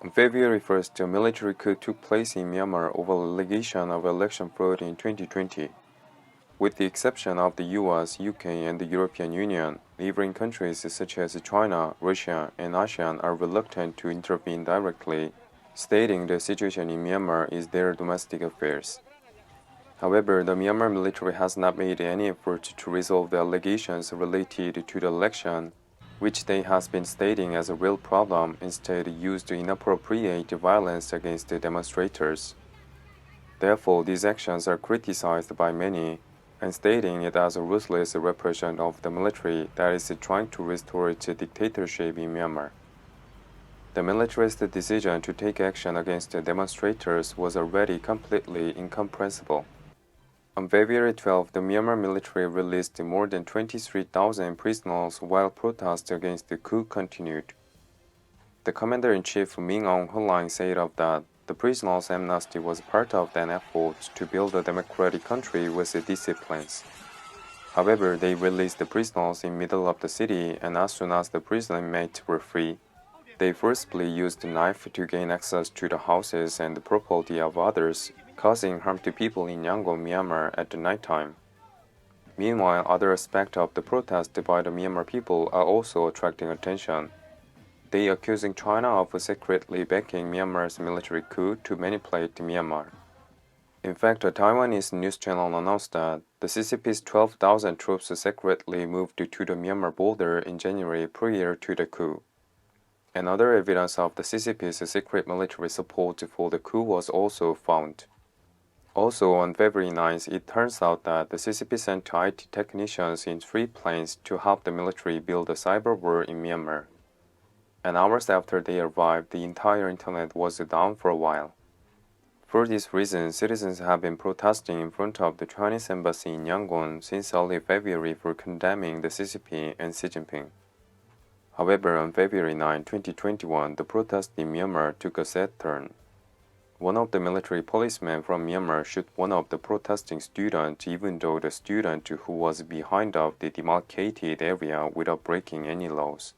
On February 1st, a military coup took place in Myanmar over allegation of election fraud in 2020. With the exception of the US, UK, and the European Union, neighboring countries such as China, Russia, and ASEAN are reluctant to intervene directly, stating the situation in Myanmar is their domestic affairs. However, the Myanmar military has not made any effort to resolve the allegations related to the election, which they has been stating as a real problem, instead used inappropriate violence against the demonstrators. Therefore, these actions are criticized by many, and stating it as a ruthless repression of the military that is trying to restore its dictatorship in Myanmar. The military's decision to take action against the demonstrators was already completely incomprehensible. On February 12, the Myanmar military released more than 23,000 prisoners while protests against the coup continued. The commander-in-chief Min Aung Hlaing said of that the prisoners' amnesty was part of an effort to build a democratic country with disciplines. However, they released the prisoners in middle of the city, and as soon as the prison inmates were free, they forcibly used a knife to gain access to the houses and the property of others, causing harm to people in Yangon, Myanmar at the nighttime. Meanwhile, other aspects of the protest by the Myanmar people are also attracting attention. They accusing China of secretly backing Myanmar's military coup to manipulate Myanmar. In fact, a Taiwanese news channel announced that the CCP's 12,000 troops secretly moved to the Myanmar border in January prior to the coup. Another evidence of the CCP's secret military support for the coup was also found. Also, on February 9th, it turns out that the CCP sent IT technicians in 3 planes to help the military build a cyber war in Myanmar. And hours after they arrived, the entire internet was down for a while. For this reason, citizens have been protesting in front of the Chinese embassy in Yangon since early February for condemning the CCP and Xi Jinping. However, on February 9, 2021, the protest in Myanmar took a sad turn. One of the military policemen from Myanmar shot one of the protesting students, even though the student who was behind of the demarcated area without breaking any laws.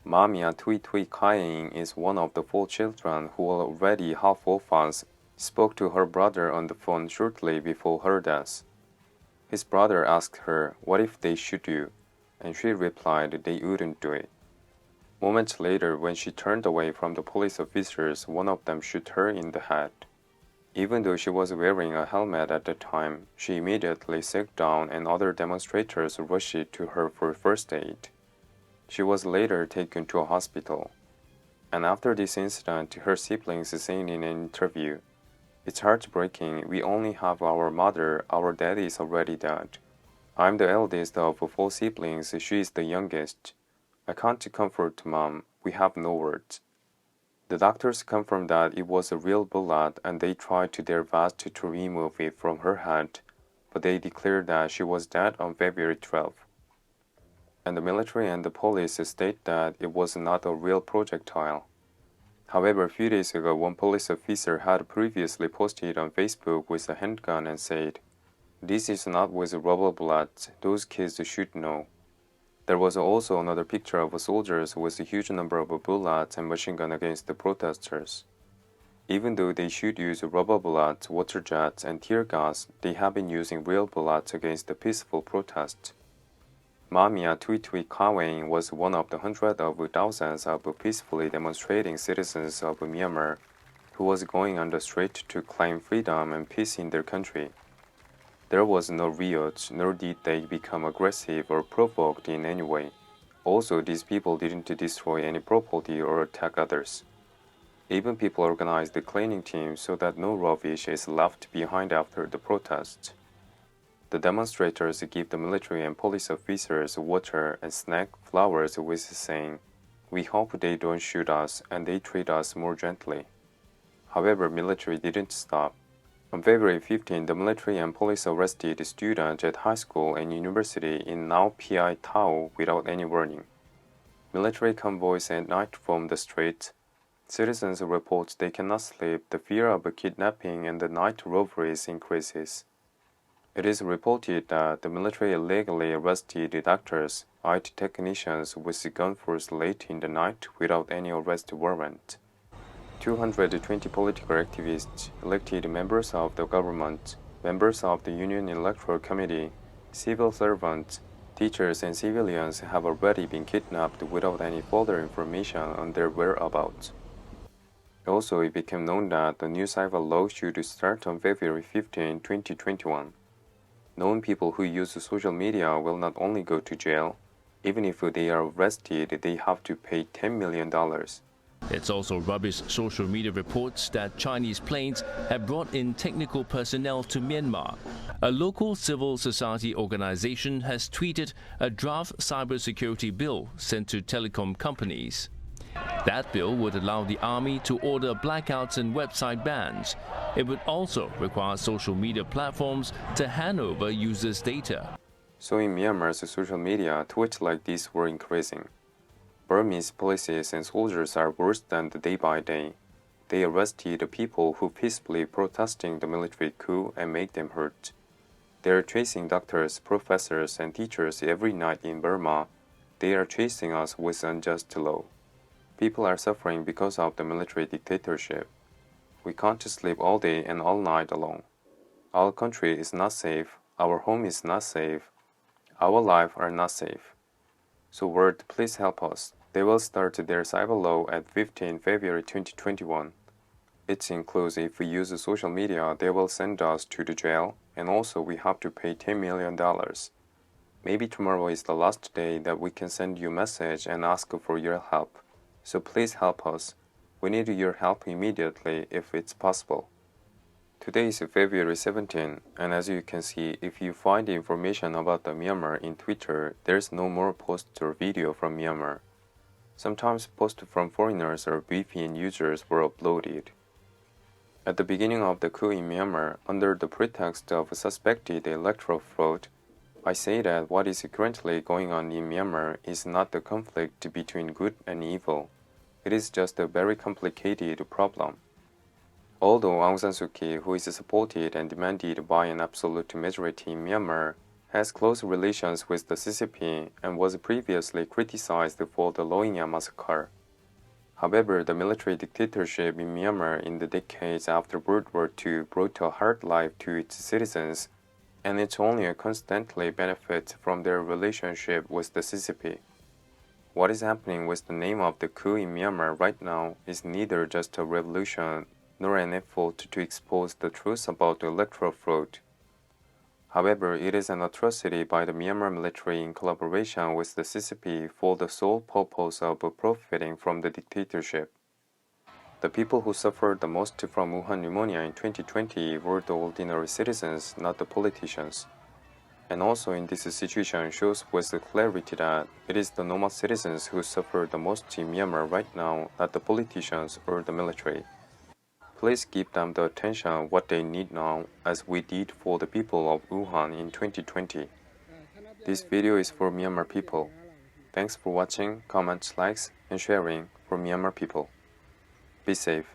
Mamia Thwe Khaing is one of the 4 children who are already half orphans, spoke to her brother on the phone shortly before her death. His brother asked her, "What if they shoot you?" And she replied they wouldn't do it. Moments later, when she turned away from the police officers, one of them shot her in the head. Even though she was wearing a helmet at the time, she immediately sat down and other demonstrators rushed to her for first aid. She was later taken to a hospital. And after this incident, her siblings said in an interview, "It's heartbreaking. We only have our mother. Our dad is already dead. I'm the eldest of 4 siblings. She is the youngest. I can't comfort mom. We have no words." The doctors confirmed that it was a real bullet and they tried to their best to remove it from her head, but they declared that she was dead on February 12. And the military and the police state that it was not a real projectile. However, a few days ago, one police officer had previously posted on Facebook with a handgun and said, "This is not with rubber bullets. Those kids should know." There was also another picture of soldiers with a huge number of bullets and machine gun against the protesters. Even though they should use rubber bullets, water jets, and tear gas, they have been using real bullets against the peaceful protest. Mamia Thwe Khaing was one of the hundreds of thousands of peacefully demonstrating citizens of Myanmar who was going on the street to claim freedom and peace in their country. There was no riot, nor did they become aggressive or provoked in any way. Also, these people didn't destroy any property or attack others. Even people organized the cleaning team so that no rubbish is left behind after the protest. The demonstrators give the military and police officers water and snack flowers with saying, "We hope they don't shoot us and they treat us more gently." However, military didn't stop. On February 15, the military and police arrested students at high school and university in Nao Pi Tao without any warning. Military convoys at night from the streets. Citizens report they cannot sleep. The fear of kidnapping and the night robberies increases. It is reported that the military illegally arrested doctors, IT technicians with gun force late in the night without any arrest warrant. 220 political activists, elected members of the government, members of the Union Electoral Committee, civil servants, teachers and civilians have already been kidnapped without any further information on their whereabouts. Also, it became known that the new civil law should start on February 15, 2021. Known people who use social media will not only go to jail, even if they are arrested, they have to pay $10 million. It's also rubbish social media reports that Chinese planes have brought in technical personnel to Myanmar. A local civil society organization has tweeted a draft cybersecurity bill sent to telecom companies. That bill would allow the army to order blackouts and website bans. It would also require social media platforms to hand over users' data. So in Myanmar's social media, tweets like this were increasing. Burmese police and soldiers are worse than the day by day. They arrested people who peacefully protesting the military coup and make them hurt. They are chasing doctors, professors, and teachers every night in Burma. They are chasing us with unjust law. People are suffering because of the military dictatorship. We can't sleep all day and all night alone. Our country is not safe. Our home is not safe. Our lives are not safe. So world, please help us. They will start their civil law at 15 February 2021. It includes if we use social media, they will send us to the jail, and also we have to pay $10 million. Maybe tomorrow is the last day that we can send you a message and ask for your help. So please help us. We need your help immediately if it's possible. Today is February 17, and as you can see, if you find information about the Myanmar in Twitter, there's no more post or video from Myanmar. Sometimes posts from foreigners or VPN users were uploaded. At the beginning of the coup in Myanmar, under the pretext of suspected electoral fraud, I say that what is currently going on in Myanmar is not the conflict between good and evil. It is just a very complicated problem. Although Aung San Suu Kyi, who is supported and demanded by an absolute majority in Myanmar, has close relations with the CCP and was previously criticized for the Rohingya massacre. However, the military dictatorship in Myanmar in the decades after World War II brought a hard life to its citizens, and it only constantly benefits from their relationship with the CCP. What is happening with the name of the coup in Myanmar right now is neither just a revolution nor an effort to expose the truth about the electoral fraud. However, it is an atrocity by the Myanmar military in collaboration with the CCP for the sole purpose of profiting from the dictatorship. The people who suffered the most from Wuhan pneumonia in 2020 were the ordinary citizens, not the politicians. And also in this situation shows with clarity that it is the normal citizens who suffer the most in Myanmar right now, not the politicians or the military. Please give them the attention what they need now, as we did for the people of Wuhan in 2020. This video is for Myanmar people. Thanks for watching, comments, likes, and sharing for Myanmar people. Be safe.